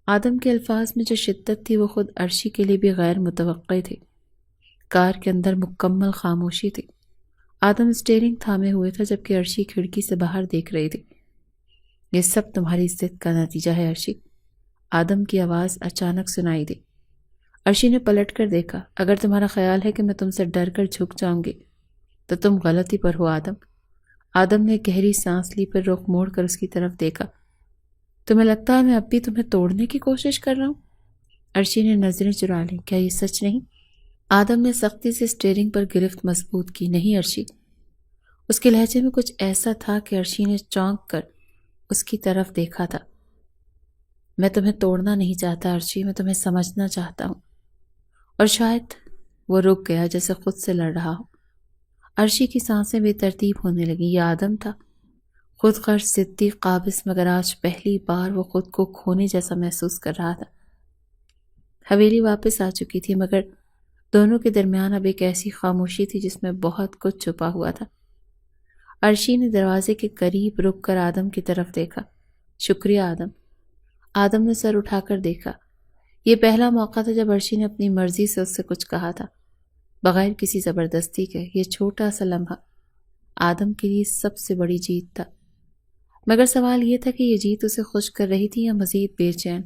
آدم کے الفاظ میں جو شدت تھی وہ خود عرشی کے لیے بھی غیر متوقع تھی۔ کار کے اندر مکمل خاموشی تھی۔ آدم اسٹیئرنگ تھامے ہوئے تھا جبکہ عرشی کھڑکی سے باہر دیکھ رہی تھی۔ یہ سب تمہاری ضد کا نتیجہ ہے عرشی، آدم کی آواز اچانک سنائی دی۔ عرشی نے پلٹ کر دیکھا۔ اگر تمہارا خیال ہے کہ میں تم سے ڈر کر جھک جاؤں گی تو تم غلطی پر ہو آدم۔ آدم نے گہری سانس لی، پھر رخ موڑ کر اس کی طرف دیکھا۔ تمہیں لگتا ہے میں اب بھی تمہیں توڑنے کی کوشش کر رہا ہوں؟ عرشی نے نظریں چرا لیں۔ کیا یہ سچ نہیں؟ آدم نے سختی سے اسٹیئرنگ پر گرفت مضبوط کی۔ نہیں عرشی۔ اس کے لہجے میں کچھ ایسا تھا کہ عرشی نے چونک کر اس کی طرف دیکھا تھا۔ میں تمہیں توڑنا نہیں چاہتا عرشی، میں تمہیں سمجھنا چاہتا ہوں۔ اور شاید وہ رک گیا جیسے خود سے لڑ رہا ہو۔ عرشی کی سانسیں بے ترتیب ہونے لگیں۔ یہ آدم تھا، خود غرض ضدی قابض، مگر آج پہلی بار وہ خود کو کھونے جیسا محسوس کر رہا تھا۔ حویلی واپس آ چکی تھی، مگر دونوں کے درمیان اب ایک ایسی خاموشی تھی جس میں بہت کچھ چھپا ہوا تھا۔ عرشی نے دروازے کے قریب رک کر آدم کی طرف دیکھا۔ شکریہ آدم۔ آدم نے سر اٹھا کر دیکھا۔ یہ پہلا موقع تھا جب عرشی نے اپنی مرضی سے اس سے کچھ کہا تھا، بغیر کسی زبردستی کے۔ یہ چھوٹا سا لمحہ آدم کے لیے سب سے بڑی جیت تھا، مگر سوال یہ تھا کہ یہ جیت اسے خوش کر رہی تھی یا مزید بے چین۔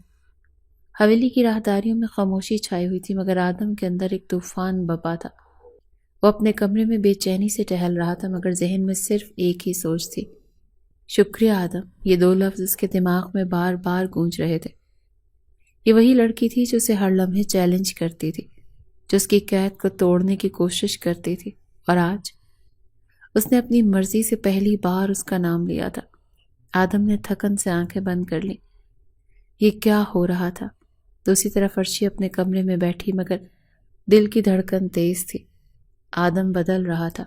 حویلی کی راہداریوں میں خاموشی چھائی ہوئی تھی، مگر آدم کے اندر ایک طوفان بپا تھا۔ وہ اپنے کمرے میں بے چینی سے ٹہل رہا تھا، مگر ذہن میں صرف ایک ہی سوچ تھی، شکریہ آدم۔ یہ دو لفظ اس کے دماغ میں بار بار گونج رہے تھے۔ یہ وہی لڑکی تھی جو اسے ہر لمحے چیلنج کرتی تھی، جو اس کی قید کو توڑنے کی کوشش کرتی تھی، اور آج اس نے اپنی مرضی سے پہلی بار اس کا نام لیا تھا۔ آدم نے تھکن سے آنکھیں بند کر لیں۔ یہ کیا ہو رہا تھا؟ دوسری طرف عرشی اپنے کمرے میں بیٹھی، مگر دل کی دھڑکن تیز تھی۔ آدم بدل رہا تھا،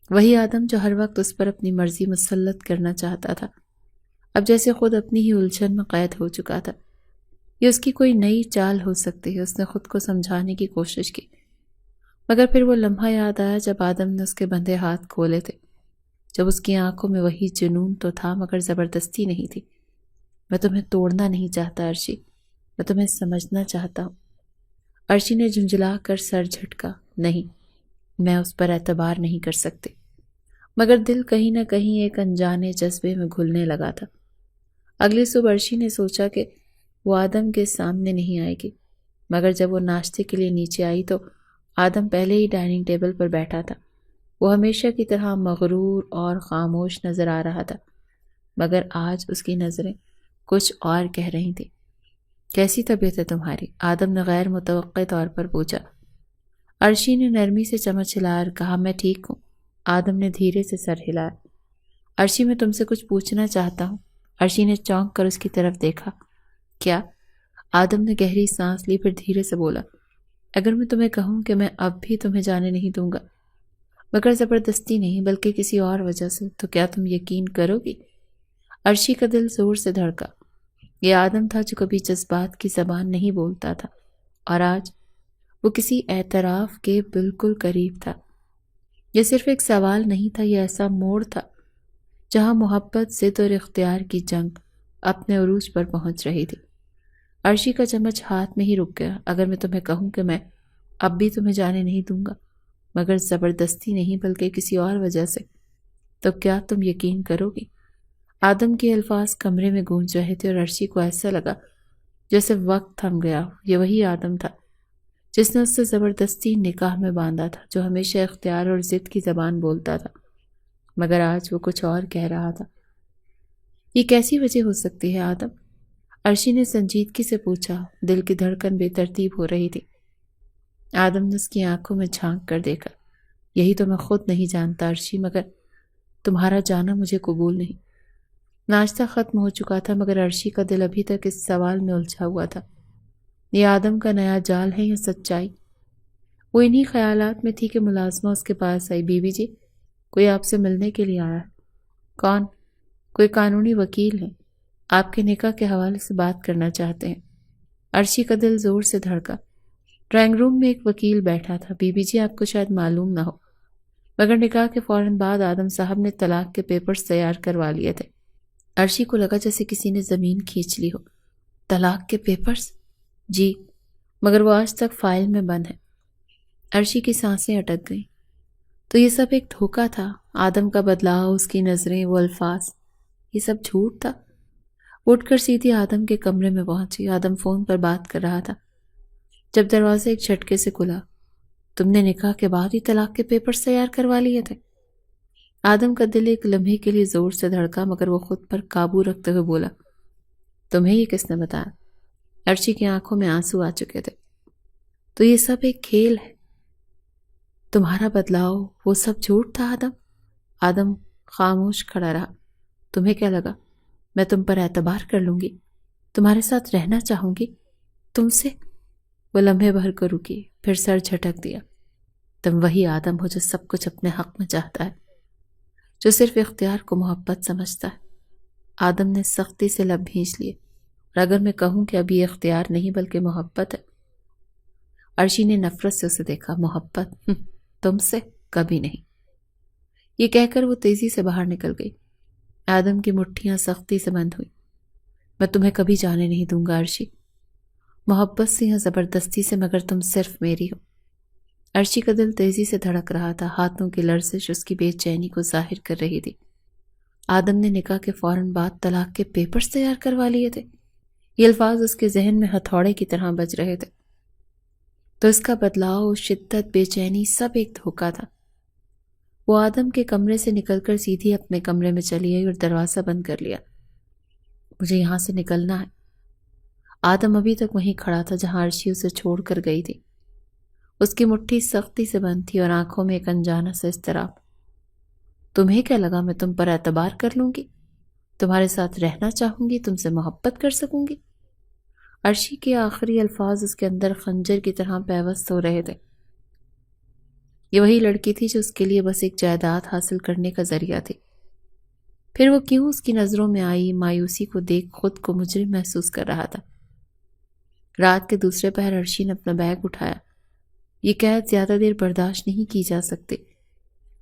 وہی آدم جو ہر وقت اس پر اپنی مرضی مسلط کرنا چاہتا تھا، اب جیسے خود اپنی ہی الجھن میں قید ہو چکا تھا۔ یہ اس کی کوئی نئی چال ہو سکتی ہے۔ اس نے خود کو سمجھانے کی کوشش کی، مگر پھر وہ لمحہ یاد آیا جب آدم نے اس کے بندھے ہاتھ کھولے تھے، جب اس کی آنکھوں میں وہی جنون تو تھا مگر زبردستی نہیں تھی۔ میں تمہیں توڑنا نہیں چاہتا عرشی، میں تمہیں سمجھنا چاہتا ہوں۔ عرشی نے جھنجھلا کر سر جھٹکا۔ نہیں، میں اس پر اعتبار نہیں کر سکتی، مگر دل کہیں نہ کہیں ایک انجانے جذبے میں گھلنے لگا تھا۔ اگلی صبح عرشی نے سوچا کہ وہ آدم کے سامنے نہیں آئے گی، مگر جب وہ ناشتے کے لیے نیچے آئی تو آدم پہلے ہی ڈائننگ ٹیبل پر بیٹھا تھا۔ وہ ہمیشہ کی طرح مغرور اور خاموش نظر آ رہا تھا، مگر آج اس کی نظریں کچھ اور کہہ رہی تھیں۔ کیسی طبیعت ہے تمہاری؟ آدم نے غیر متوقع طور پر پوچھا۔ عرشی نے نرمی سے چمچ ہلا کر کہا، میں ٹھیک ہوں۔ آدم نے دھیرے سے سر ہلایا۔ عرشی، میں تم سے کچھ پوچھنا چاہتا ہوں۔ عرشی نے چونک کر اس کی طرف دیکھا۔ کیا؟ آدم نے گہری سانس لی، پھر دھیرے سے بولا، اگر میں تمہیں کہوں کہ میں اب بھی تمہیں جانے نہیں دوں گا، مگر زبردستی نہیں بلکہ کسی اور وجہ سے، تو کیا تم یقین کرو گی؟ عرشی کا دل زور سے دھڑکا۔ یہ آدم تھا جو کبھی جذبات کی زبان نہیں بولتا تھا، اور آج وہ کسی اعتراف کے بالکل قریب تھا۔ یہ صرف ایک سوال نہیں تھا، یہ ایسا موڑ تھا جہاں محبت، ضد اور اختیار کی جنگ اپنے عروج پر پہنچ رہی تھی۔ عرشی کا چمچ ہاتھ میں ہی رک گیا۔ اگر میں تمہیں کہوں کہ میں اب بھی تمہیں جانے نہیں دوں گا، مگر زبردستی نہیں بلکہ کسی اور وجہ سے، تو کیا تم یقین کرو گی؟ آدم کے الفاظ کمرے میں گونج رہے تھے، اور عرشی کو ایسا لگا جیسے وقت تھم گیا۔ یہ وہی آدم تھا جس نے اس سے زبردستی نکاح میں باندھا تھا، جو ہمیشہ اختیار اور ضد کی زبان بولتا تھا، مگر آج وہ کچھ اور کہہ رہا تھا۔ یہ کیسی وجہ ہو سکتی ہے آدم؟ عرشی نے سنجیدگی سے پوچھا۔ دل کی دھڑکن بے ترتیب ہو رہی تھی۔ آدم نے اس کی آنکھوں میں جھانک کر دیکھا۔ یہی تو میں خود نہیں جانتا عرشی، مگر تمہارا جانا مجھے قبول نہیں۔ ناشتہ ختم ہو چکا تھا، مگر عرشی کا دل ابھی تک اس سوال میں الجھا ہوا تھا، یہ آدم کا نیا جال ہے یا سچائی؟ وہ انہی خیالات میں تھی کہ ملازمہ اس کے پاس آئی۔ بی بی جی، کوئی آپ سے ملنے کے لیے آیا ہے۔ کون؟ کوئی قانونی وکیل ہے، آپ کے نکاح کے حوالے سے بات کرنا چاہتے ہیں۔ عرشی کا دل زور سے دھڑکا۔ ڈرائنگ روم میں ایک وکیل بیٹھا تھا۔ بی بی جی، آپ کو شاید معلوم نہ ہو، مگر نکاح کے فوراً بعد آدم صاحب نے طلاق کے پیپرز تیار کروا لیے تھے۔ عرشی کو لگا جیسے کسی نے زمین کھینچ لی ہو۔ طلاق کے پیپرز؟ جی، مگر وہ آج تک فائل میں بند ہے۔ عرشی کی سانسیں اٹک گئیں۔ تو یہ سب ایک دھوکہ تھا؟ آدم کا بدلاؤ، اس کی نظریں، وہ الفاظ، یہ سب جھوٹ تھا؟ اٹھ کر سیدھی آدم کے کمرے میں پہنچی۔ آدم فون پر بات کر رہا تھا جب دروازہ ایک جھٹکے سے کھلا۔ تم نے نکاح کے بعد ہی طلاق کے پیپرز تیار کروا لیے تھے؟ آدم کا دل ایک لمحے کے لیے زور سے دھڑکا، مگر وہ خود پر قابو رکھتے ہوئے بولا، تمہیں یہ کس نے بتایا؟ عرشی کی آنکھوں میں آنسو آ چکے تھے۔ تو یہ سب ایک کھیل ہے، تمہارا بدلاؤ، وہ سب جھوٹ تھا آدم؟ آدم خاموش کھڑا رہا۔ تمہیں کیا لگا میں تم پر اعتبار کر لوں گی، تمہارے ساتھ رہنا چاہوں گی، تم سے؟ وہ لمحے بھر کو رکی، پھر سر جھٹک دیا۔ تم وہی آدم ہو جو سب کچھ اپنے حق میں چاہتا ہے، جو صرف اختیار کو محبت سمجھتا ہے۔ آدم نے سختی سے لب بھینچ لیے، اور اگر میں کہوں کہ ابھی اختیار نہیں بلکہ محبت ہے۔ عرشی نے نفرت سے اسے دیکھا۔ محبت؟ تم سے کبھی نہیں۔ یہ کہہ کر وہ تیزی سے باہر نکل گئی۔ آدم کی مٹھیاں سختی سے بند ہوئی۔ میں تمہیں کبھی جانے نہیں دوں گا عرشی، محبت سے یا زبردستی سے، مگر تم صرف میری ہو۔ عرشی کا دل تیزی سے دھڑک رہا تھا، ہاتھوں کی لرزش اس کی بے چینی کو ظاہر کر رہی تھی۔ آدم نے نکاح کے فوراً بعد طلاق کے پیپرز تیار کروا لیے تھے۔ یہ الفاظ اس کے ذہن میں ہتھوڑے کی طرح بج رہے تھے۔ تو اس کا بدلاؤ، شدت، بے چینی سب ایک دھوکہ تھا۔ وہ آدم کے کمرے سے نکل کر سیدھی اپنے کمرے میں چلی آئی اور دروازہ بند کر لیا۔ مجھے یہاں سے نکلنا ہے۔ آدم ابھی تک وہیں کھڑا تھا جہاں عرشی اسے چھوڑ کر گئی تھی۔ اس کی مٹھی سختی سے بند تھی اور آنکھوں میں ایک انجانا سا اضطراب۔ تمہیں کیا لگا میں تم پر اعتبار کر لوں گی؟ تمہارے ساتھ رہنا چاہوں گی، تم سے محبت کر سکوں گی؟ عرشی کے آخری الفاظ اس کے اندر خنجر کی طرح پیوست ہو رہے تھے۔ یہ وہی لڑکی تھی جو اس کے لیے بس ایک جائیداد حاصل کرنے کا ذریعہ تھی۔ پھر وہ کیوں اس کی نظروں میں آئی مایوسی کو دیکھ خود کو مجرم محسوس کر رہا تھا۔ رات کے دوسرے پہر عرشی نے اپنا بیگ اٹھایا۔ یہ قید زیادہ دیر برداشت نہیں کی جا سکتی۔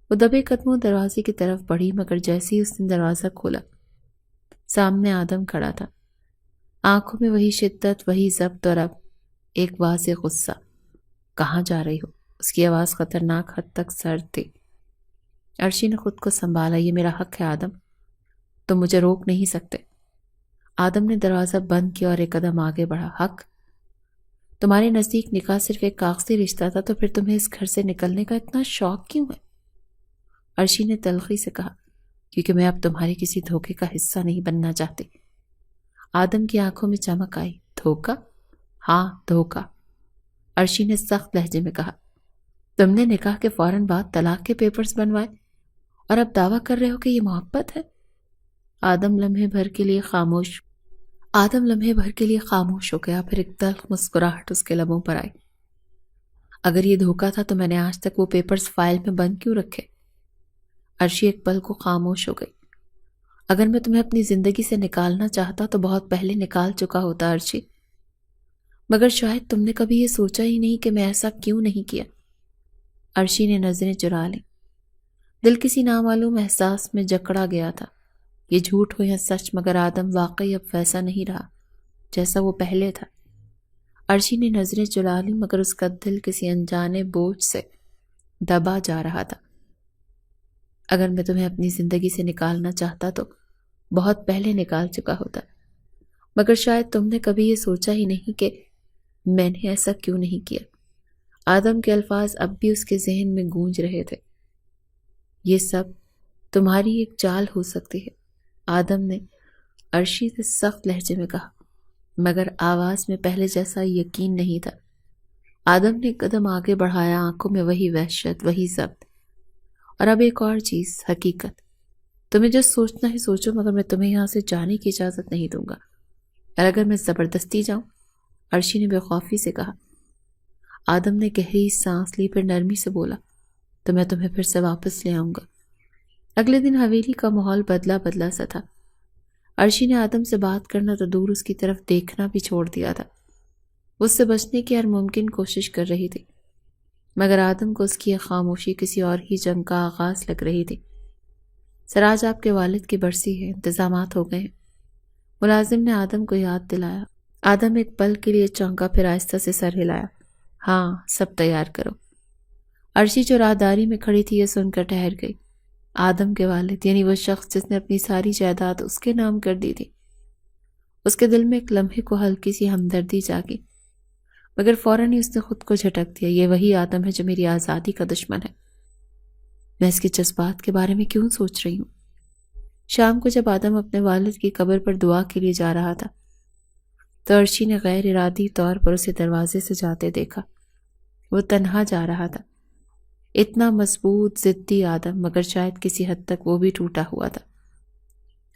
وہ دبے قدموں دروازے کی طرف بڑھی، مگر جیسے ہی اس نے دروازہ کھولا، سامنے آدم کھڑا تھا۔ آنکھوں میں وہی شدت، وہی ضبط، اور اب ایک واضح غصہ۔ کہاں جا رہی ہو؟ اس کی آواز خطرناک حد تک سرد تھی۔ عرشی نے خود کو سنبھالا۔ یہ میرا حق ہے آدم، تم مجھے روک نہیں سکتے۔ آدم نے دروازہ بند کیا اور ایک قدم آگے بڑھا۔ حق؟ تمہارے نزدیک نکاح صرف ایک کاغذی رشتہ تھا، تو پھر تمہیں اس گھر سے نکلنے کا اتنا شوق کیوں ہے؟ عرشی نے تلخی سے کہا۔ کیونکہ میں اب تمہارے کسی دھوکے کا حصہ نہیں بننا چاہتی۔ آدم کی آنکھوں میں چمک آئی۔ دھوکہ؟ ہاں، دھوکہ، عرشی نے سخت لہجے میں کہا۔ تم نے نکاح کے فوراً بعد طلاق کے پیپرز بنوائے اور اب دعویٰ کر رہے ہو کہ یہ محبت ہے؟ آدم لمحے بھر کے لیے خاموش ہو گیا، پھر ایک تلخ مسکراہٹ اس کے لبوں پر آئی۔ اگر یہ دھوکہ تھا تو میں نے آج تک وہ پیپرز فائل میں بند کیوں رکھے؟ عرشی ایک پل کو خاموش ہو گئی۔ اگر میں تمہیں اپنی زندگی سے نکالنا چاہتا تو بہت پہلے نکال چکا ہوتا عرشی، مگر شاید تم نے کبھی یہ سوچا ہی نہیں کہ میں ایسا کیوں نہیں کیا۔ عرشی نے نظریں چرا لیں۔ دل کسی نامعلوم احساس میں جکڑا گیا تھا۔ یہ جھوٹ ہو یا سچ، مگر آدم واقعی اب ویسا نہیں رہا جیسا وہ پہلے تھا۔ عرشی نے نظریں چلا لی، مگر اس کا دل کسی انجانے بوجھ سے دبا جا رہا تھا۔ اگر میں تمہیں اپنی زندگی سے نکالنا چاہتا تو بہت پہلے نکال چکا ہوتا، مگر شاید تم نے کبھی یہ سوچا ہی نہیں کہ میں نے ایسا کیوں نہیں کیا۔ آدم کے الفاظ اب بھی اس کے ذہن میں گونج رہے تھے۔ یہ سب تمہاری ایک چال ہو سکتی ہے، آدم نے عرشی سے سخت لہجے میں کہا، مگر آواز میں پہلے جیسا یقین نہیں تھا۔ آدم نے ایک قدم آگے بڑھایا، آنکھوں میں وہی وحشت، وہی ضبط، اور اب ایک اور چیز، حقیقت۔ تمہیں جو سوچنا ہے سوچو، مگر میں تمہیں یہاں سے جانے کی اجازت نہیں دوں گا۔ اور اگر میں زبردستی جاؤں؟ عرشی نے بے خوفی سے کہا۔ آدم نے گہری سانس لی، پھر نرمی سے بولا، تو میں تمہیں پھر سے واپس لے آؤں گا۔ اگلے دن حویلی کا ماحول بدلا سا تھا۔ عرشی نے آدم سے بات کرنا تو دور اس کی طرف دیکھنا بھی چھوڑ دیا تھا۔ اس سے بچنے کی ہر ممکن کوشش کر رہی تھی، مگر آدم کو اس کی خاموشی کسی اور ہی جنگ کا آغاز لگ رہی تھی۔ سراج آپ کے والد کی برسی ہے، انتظامات ہو گئے ہیں، ملازم نے آدم کو یاد دلایا۔ آدم ایک پل کے لیے چونکا، پھر آہستہ سے سر ہلایا۔ ہاں، سب تیار کرو۔ عرشی جو راہداری میں کھڑی تھی یہ سن کر ٹھہر گئی۔ آدم کے والد، یعنی وہ شخص جس نے اپنی ساری جائیداد اس کے نام کر دی تھی۔ اس کے دل میں ایک لمحے کو ہلکی سی ہمدردی جاگی، مگر فوراً ہی اس نے خود کو جھٹک دیا۔ یہ وہی آدم ہے جو میری آزادی کا دشمن ہے۔ میں اس کے جذبات کے بارے میں کیوں سوچ رہی ہوں؟ شام کو جب آدم اپنے والد کی قبر پر دعا کے لیے جا رہا تھا تو عرشی نے غیر ارادی طور پر اسے دروازے سے جاتے دیکھا۔ وہ تنہا جا رہا تھا، اتنا مضبوط ضدی آدم، مگر شاید کسی حد تک وہ بھی ٹوٹا ہوا تھا۔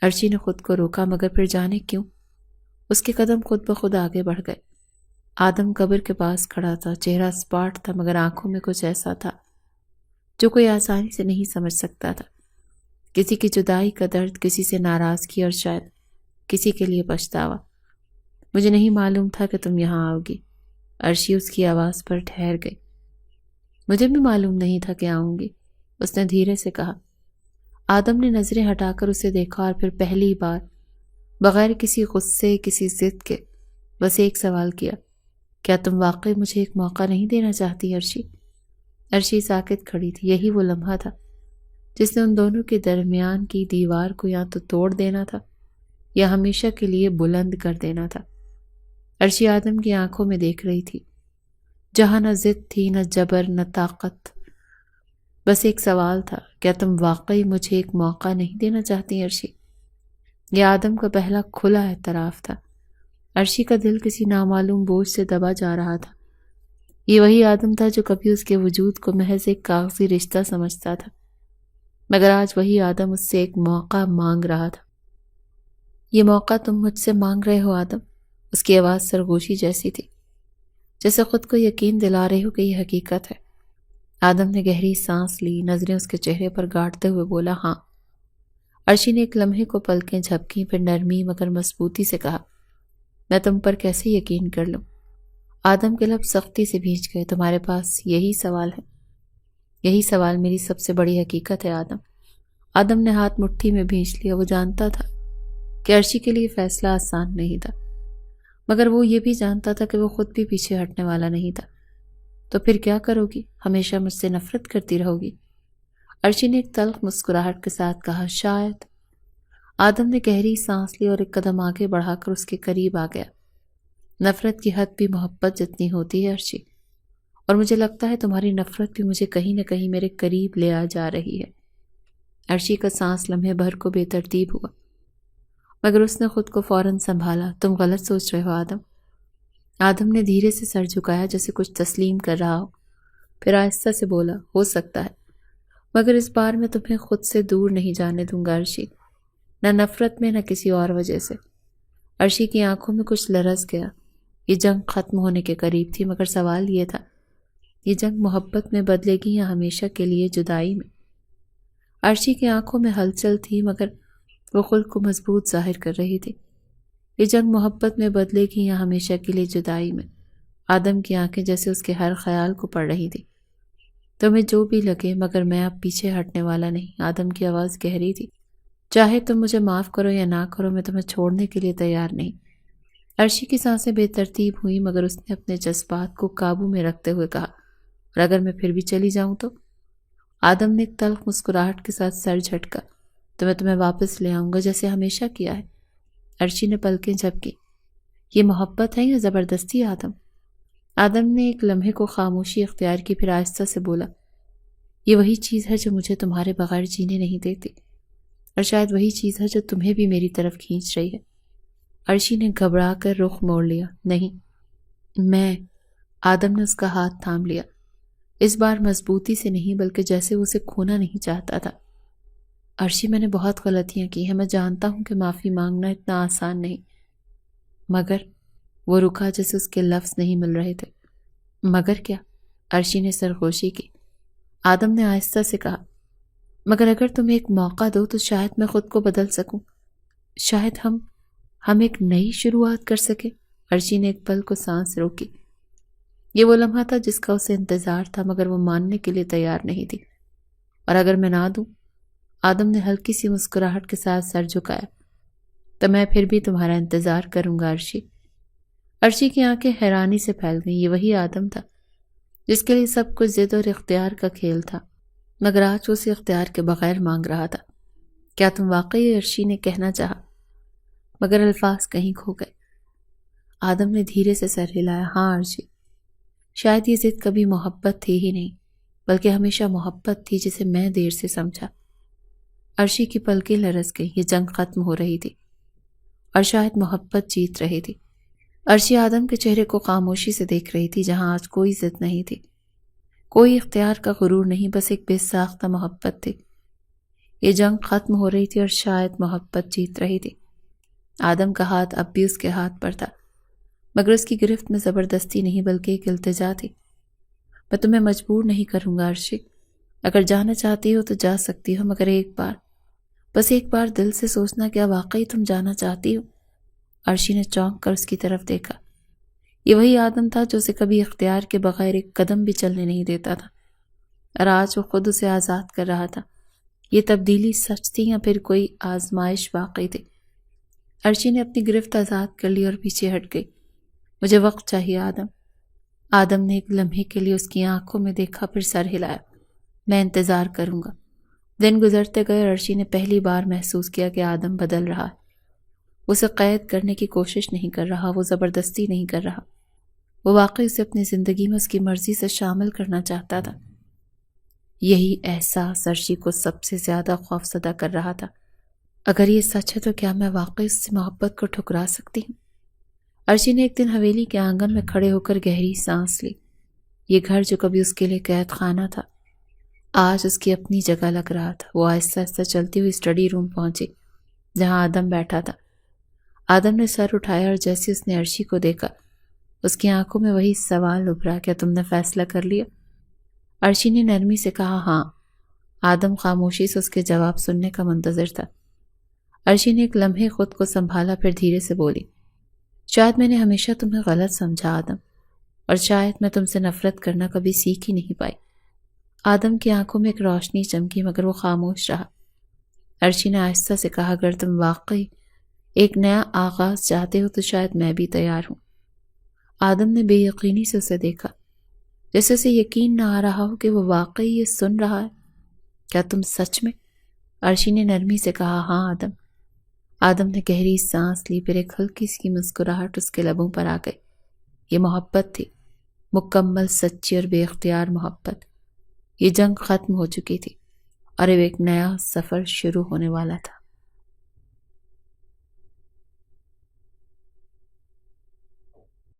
عرشی نے خود کو روکا، مگر پھر جانے کیوں اس کے قدم خود بخود آگے بڑھ گئے۔ آدم قبر کے پاس کھڑا تھا، چہرہ سپاٹ تھا، مگر آنکھوں میں کچھ ایسا تھا جو کوئی آسانی سے نہیں سمجھ سکتا تھا۔ کسی کی جدائی کا درد، کسی سے ناراضگی اور شاید کسی کے لیے پچھتاوا۔ مجھے نہیں معلوم تھا کہ تم یہاں آؤ گی۔ عرشی اس کی آواز پر ٹھہر گئی۔ مجھے بھی معلوم نہیں تھا کہ آؤں گی، اس نے دھیرے سے کہا۔ آدم نے نظریں ہٹا کر اسے دیکھا اور پھر پہلی بار بغیر کسی غصے، کسی ضد کے بس ایک سوال کیا، کیا تم واقعی مجھے ایک موقع نہیں دینا چاہتی عرشی؟ عرشی ساکت کھڑی تھی۔ یہی وہ لمحہ تھا جس نے ان دونوں کے درمیان کی دیوار کو یا تو توڑ دینا تھا یا ہمیشہ کے لیے بلند کر دینا تھا۔ عرشی آدم کی آنکھوں میں دیکھ رہی تھی، جہاں نہ ضد تھی، نہ جبر، نہ طاقت، بس ایک سوال تھا، کیا تم واقعی مجھے ایک موقع نہیں دینا چاہتی عرشی؟ یہ آدم کا پہلا کھلا اعتراف تھا۔ عرشی کا دل کسی نامعلوم بوجھ سے دبا جا رہا تھا۔ یہ وہی آدم تھا جو کبھی اس کے وجود کو محض ایک کاغذی رشتہ سمجھتا تھا، مگر آج وہی آدم اس سے ایک موقع مانگ رہا تھا۔ یہ موقع تم مجھ سے مانگ رہے ہو آدم؟ اس کی آواز سرگوشی جیسی تھی، جیسے خود کو یقین دلا رہے ہو کہ یہ حقیقت ہے۔ آدم نے گہری سانس لی، نظریں اس کے چہرے پر گاڑتے ہوئے بولا، ہاں۔ عرشی نے ایک لمحے کو پلکیں جھپکیں، پھر نرمی مگر مضبوطی سے کہا، میں تم پر کیسے یقین کر لوں؟ آدم کے لب سختی سے بھیج گئے۔ تمہارے پاس یہی سوال ہے؟ یہی سوال میری سب سے بڑی حقیقت ہے آدم۔ آدم نے ہاتھ مٹھی میں بھیج لیا۔ وہ جانتا تھا کہ عرشی کے لیے فیصلہ آسان نہیں تھا، مگر وہ یہ بھی جانتا تھا کہ وہ خود بھی پیچھے ہٹنے والا نہیں تھا۔ تو پھر کیا کرو گی؟ ہمیشہ مجھ سے نفرت کرتی رہو گی؟ عرشی نے ایک تلخ مسکراہٹ کے ساتھ کہا، شاید۔ آدم نے گہری سانس لی اور ایک قدم آگے بڑھا کر اس کے قریب آ گیا۔ نفرت کی حد بھی محبت جتنی ہوتی ہے عرشی، اور مجھے لگتا ہے تمہاری نفرت بھی مجھے کہیں نہ کہیں میرے قریب لے آ جا رہی ہے۔ عرشی کا سانس لمحے بھر کو بے ترتیب ہوا، مگر اس نے خود کو فوراً سنبھالا۔ تم غلط سوچ رہے ہو آدم۔ آدم نے دھیرے سے سر جھکایا جیسے کچھ تسلیم کر رہا ہو، پھر آہستہ سے بولا، ہو سکتا ہے، مگر اس بار میں تمہیں خود سے دور نہیں جانے دوں گا عرشی، نہ نفرت میں، نہ کسی اور وجہ سے۔ عرشی کی آنکھوں میں کچھ لرز گیا۔ یہ جنگ ختم ہونے کے قریب تھی، مگر سوال یہ تھا، یہ جنگ محبت میں بدلے گی یا ہمیشہ کے لیے جدائی میں؟ عرشی کی آنکھوں میں ہلچل تھی، مگر وہ خود کو مضبوط ظاہر کر رہی تھی۔ یہ جنگ محبت میں بدلے گی یا ہمیشہ کے لیے جدائی میں؟ آدم کی آنکھیں جیسے اس کے ہر خیال کو پڑھ رہی تھی۔ تمہیں جو بھی لگے، مگر میں اب پیچھے ہٹنے والا نہیں۔ آدم کی آواز گہری تھی۔ چاہے تم مجھے معاف کرو یا نہ کرو، میں تمہیں چھوڑنے کے لیے تیار نہیں۔ عرشی کی سانسیں بے ترتیب ہوئیں، مگر اس نے اپنے جذبات کو قابو میں رکھتے ہوئے کہا، اور اگر میں پھر بھی چلی جاؤں تو؟ آدم نے ایک تلخ مسکراہٹ کے ساتھ سر جھٹکا، تو میں تمہیں واپس لے آؤں گا جیسے ہمیشہ کیا ہے۔ عرشی نے پلکیں جھپکی۔ یہ محبت ہے یا زبردستی آدم؟ آدم نے ایک لمحے کو خاموشی اختیار کی، پھر آہستہ سے بولا، یہ وہی چیز ہے جو مجھے تمہارے بغیر جینے نہیں دیتی، اور شاید وہی چیز ہے جو تمہیں بھی میری طرف کھینچ رہی ہے۔ عرشی نے گھبرا کر رخ موڑ لیا۔ نہیں، میں۔ آدم نے اس کا ہاتھ تھام لیا، اس بار مضبوطی سے نہیں، بلکہ جیسے وہ اسے کھونا نہیں چاہتا تھا۔ عرشی، میں نے بہت غلطیاں کی ہیں، میں جانتا ہوں کہ معافی مانگنا اتنا آسان نہیں، مگر وہ رکا جیسے اس کے لفظ نہیں مل رہے تھے۔ مگر کیا؟ عرشی نے سرخوشی کی۔ آدم نے آہستہ سے کہا، مگر اگر تم ایک موقع دو تو شاید میں خود کو بدل سکوں، شاید ہم ایک نئی شروعات کر سکیں۔ عرشی نے ایک پل کو سانس روکی۔ یہ وہ لمحہ تھا جس کا اسے انتظار تھا، مگر وہ ماننے کے لیے تیار نہیں تھی۔ اور اگر میں نہ دوں؟ آدم نے ہلکی سی مسکراہٹ کے ساتھ سر جھکایا، تو میں پھر بھی تمہارا انتظار کروں گا عرشی۔ عرشی کی آنکھیں حیرانی سے پھیل گئیں۔ یہ وہی آدم تھا جس کے لیے سب کچھ ضد اور اختیار کا کھیل تھا، مگر آج وہ اسے اختیار کے بغیر مانگ رہا تھا۔ کیا تم واقعی؟ عرشی نے کہنا چاہا، مگر الفاظ کہیں کھو گئے۔ آدم نے دھیرے سے سر ہلایا۔ ہاں عرشی، شاید یہ ضد کبھی محبت تھی ہی نہیں، بلکہ ہمیشہ محبت تھی جسے میں دیر سے سمجھا۔ عرشی کی پلکیں لرز گئی۔ یہ جنگ ختم ہو رہی تھی اور شاید محبت جیت رہی تھی۔ عرشی آدم کے چہرے کو خاموشی سے دیکھ رہی تھی، جہاں آج کوئی ضد نہیں تھی، کوئی اختیار کا غرور نہیں، بس ایک بے ساختہ محبت تھی۔ یہ جنگ ختم ہو رہی تھی اور شاید محبت جیت رہی تھی۔ آدم کا ہاتھ اب بھی اس کے ہاتھ پر تھا، مگر اس کی گرفت میں زبردستی نہیں بلکہ ایک التجا تھی۔ میں تمہیں مجبور نہیں کروں گا عرشی، اگر جانا چاہتی ہو تو جا سکتی ہو، مگر ایک بار بس ایک بار دل سے سوچنا، کیا واقعی تم جانا چاہتی ہو؟ عرشی نے چونک کر اس کی طرف دیکھا۔ یہ وہی آدم تھا جو اسے کبھی اختیار کے بغیر ایک قدم بھی چلنے نہیں دیتا تھا، اور آج وہ خود اسے آزاد کر رہا تھا۔ یہ تبدیلی سچ تھی یا پھر کوئی آزمائش واقعی تھی؟ عرشی نے اپنی گرفت آزاد کر لی اور پیچھے ہٹ گئی۔ مجھے وقت چاہیے آدم۔ آدم نے ایک لمحے کے لیے اس کی آنکھوں میں دیکھا، پھر سر ہلایا۔ میں انتظار کروں گا۔ دن گزرتے گئے اور عرشی نے پہلی بار محسوس کیا کہ آدم بدل رہا ہے۔ اسے قید کرنے کی کوشش نہیں کر رہا، وہ زبردستی نہیں کر رہا، وہ واقعی اسے اپنی زندگی میں اس کی مرضی سے شامل کرنا چاہتا تھا۔ یہی احساس عرشی کو سب سے زیادہ خوفزدہ کر رہا تھا۔ اگر یہ سچ ہے تو کیا میں واقعی اس سے محبت کو ٹھکرا سکتی ہوں؟ عرشی نے ایک دن حویلی کے آنگن میں کھڑے ہو کر گہری سانس لی۔ یہ گھر جو کبھی اس کے لیے قید خانہ تھا، آج اس کی اپنی جگہ لگ رہا تھا۔ وہ آہستہ آہستہ چلتی ہوئی اسٹڈی روم پہنچی جہاں آدم بیٹھا تھا۔ آدم نے سر اٹھایا اور جیسے اس نے عرشی کو دیکھا، اس کی آنکھوں میں وہی سوال ابھرا، کیا تم نے فیصلہ کر لیا؟ عرشی نے نرمی سے کہا، ہاں۔ آدم خاموشی سے اس کے جواب سننے کا منتظر تھا۔ عرشی نے ایک لمحے خود کو سنبھالا، پھر دھیرے سے بولی، شاید میں نے ہمیشہ تمہیں غلط سمجھا آدم، اور شاید میں تم سے نفرت کرنا کبھی سیکھ ہی نہیں پائی۔ آدم کی آنکھوں میں ایک روشنی چمکی، مگر وہ خاموش رہا۔ عرشی نے آہستہ سے کہا، اگر تم واقعی ایک نیا آغاز چاہتے ہو تو شاید میں بھی تیار ہوں۔ آدم نے بے یقینی سے اسے دیکھا، جیسے اسے یقین نہ آ رہا ہو کہ وہ واقعی یہ سن رہا ہے۔ کیا تم سچ میں؟ عرشی نے نرمی سے کہا، ہاں آدم۔ آدم نے گہری سانس لی، پھر ایک ہلکی سی مسکراہٹ اس کے لبوں پر آ گئی۔ یہ محبت تھی، مکمل سچی اور بے اختیار محبت۔ یہ جنگ ختم ہو چکی تھی اور اب ایک نیا سفر شروع ہونے والا تھا۔